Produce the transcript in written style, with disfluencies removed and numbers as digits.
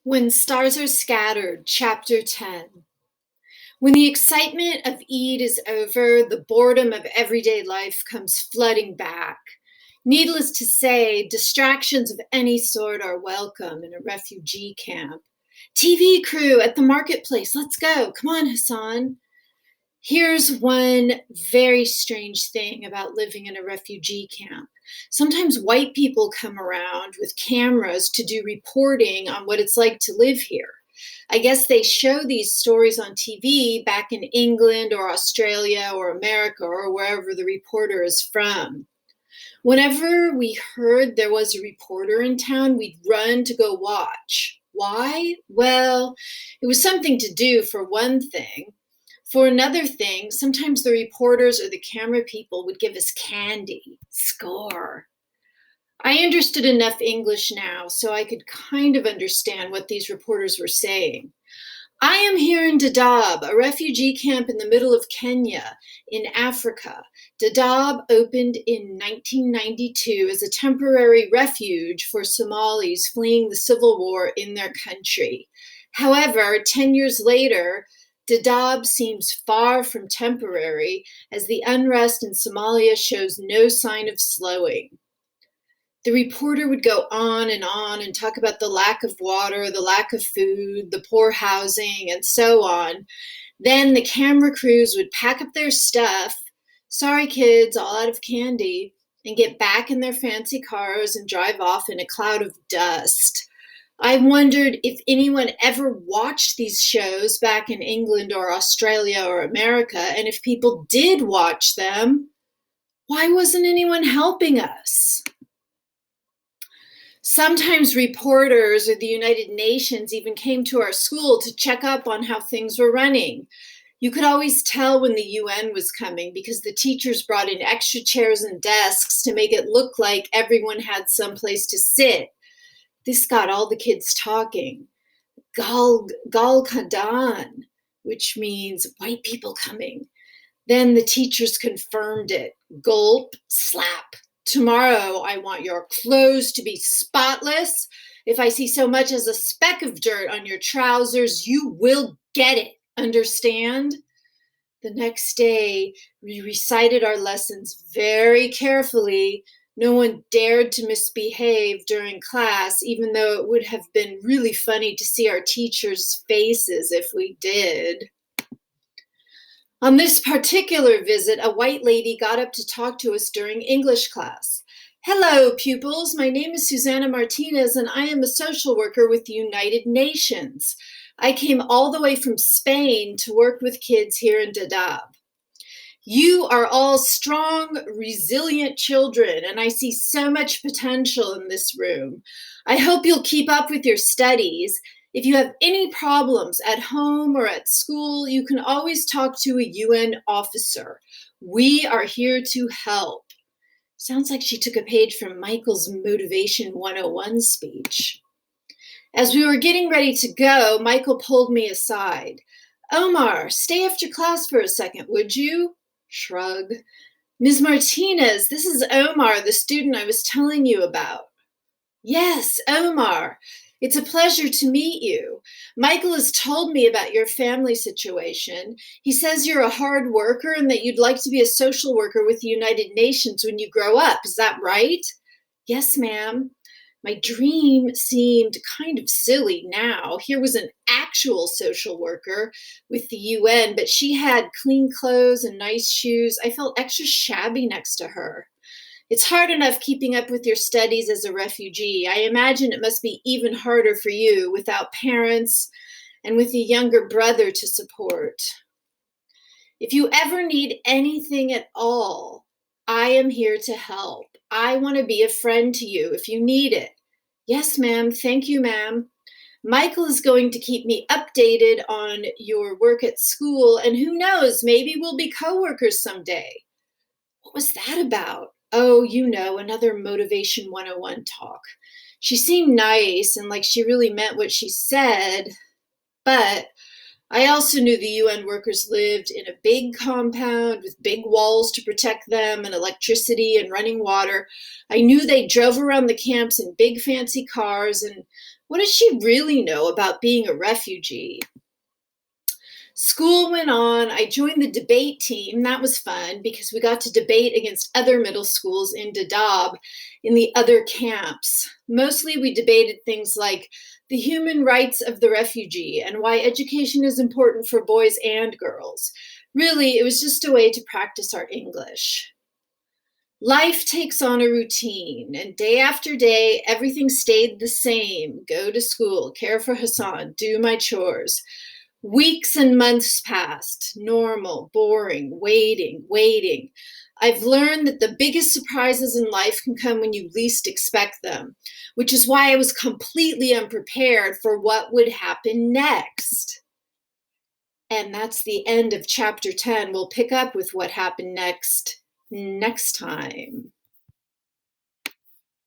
When Stars Are Scattered, Chapter 10. When the excitement of Eid is over, the boredom of everyday life comes flooding back. Needless to say, distractions of any sort are welcome in a refugee camp. TV crew at the marketplace, let's go. Come on, Hassan. Here's one very strange thing about living in a refugee camp. Sometimes white people come around with cameras to do reporting on what it's like to live here. I guess they show these stories on TV back in England or Australia or America or wherever the reporter is from. Whenever we heard there was a reporter in town, we'd run to go watch. Why? Well, it was something to do for one thing. For another thing, sometimes the reporters or the camera people would give us candy. Score. I understood enough English now so I could kind of understand what these reporters were saying. I am here in Dadaab, a refugee camp in the middle of Kenya, in Africa. Dadaab opened in 1992 as a temporary refuge for Somalis fleeing the civil war in their country. However, 10 years later, Dadaab seems far from temporary as the unrest in Somalia shows no sign of slowing. The reporter would go on and talk about the lack of water, the lack of food, the poor housing, and so on. Then the camera crews would pack up their stuff, sorry kids, all out of candy, and get back in their fancy cars and drive off in a cloud of dust. I wondered if anyone ever watched these shows back in England or Australia or America, and if people did watch them, why wasn't anyone helping us? Sometimes reporters or the United Nations even came to our school to check up on how things were running. You could always tell when the UN was coming because the teachers brought in extra chairs and desks to make it look like everyone had someplace to sit. This got all the kids talking. Gal Kadan, which means white people coming. Then the teachers confirmed it. Gulp, slap. Tomorrow I want your clothes to be spotless. If I see so much as a speck of dirt on your trousers, you will get it. Understand? The next day, we recited our lessons very carefully. No one dared to misbehave during class, even though it would have been really funny to see our teachers' faces if we did. On this particular visit, a white lady got up to talk to us during English class. Hello, pupils. My name is Susanna Martinez, and I am a social worker with the United Nations. I came all the way from Spain to work with kids here in Dadaab. You are all strong, resilient children, and I see so much potential in this room. I hope you'll keep up with your studies. If you have any problems at home or at school, you can always talk to a UN officer. We are here to help. Sounds like she took a page from Michael's Motivation 101 speech. As we were getting ready to go, Michael pulled me aside. Omar, stay after class for a second, would you? Shrug. Ms. Martinez, this is Omar, the student I was telling you about. Yes, Omar. It's a pleasure to meet you. Michael has told me about your family situation. He says you're a hard worker and that you'd like to be a social worker with the United Nations when you grow up. Is that right? Yes, ma'am. My dream seemed kind of silly now. Here was an actual social worker with the UN, but she had clean clothes and nice shoes. I felt extra shabby next to her. It's hard enough keeping up with your studies as a refugee. I imagine it must be even harder for you without parents and with a younger brother to support. If you ever need anything at all, I am here to help. I want to be a friend to you if you need it. Yes, ma'am. Thank you, ma'am. Michael is going to keep me updated on your work at school, and who knows, maybe we'll be coworkers someday. What was that about? Oh, another Motivation 101 talk. She seemed nice and like she really meant what she said, but I also knew the UN workers lived in a big compound with big walls to protect them and electricity and running water. I knew they drove around the camps in big fancy cars. And what does she really know about being a refugee? School went on. I joined the debate team. That was fun because we got to debate against other middle schools in Dadaab in the other camps. Mostly we debated things like the human rights of the refugee and why education is important for boys and girls. Really, it was just a way to practice our English. Life takes on a routine, and day after day, everything stayed the same. Go to school, care for Hassan, do my chores. Weeks and months passed, normal, boring, waiting. I've learned that the biggest surprises in life can come when you least expect them, which is why I was completely unprepared for what would happen next. And that's the end of chapter 10. We'll pick up with what happened next time.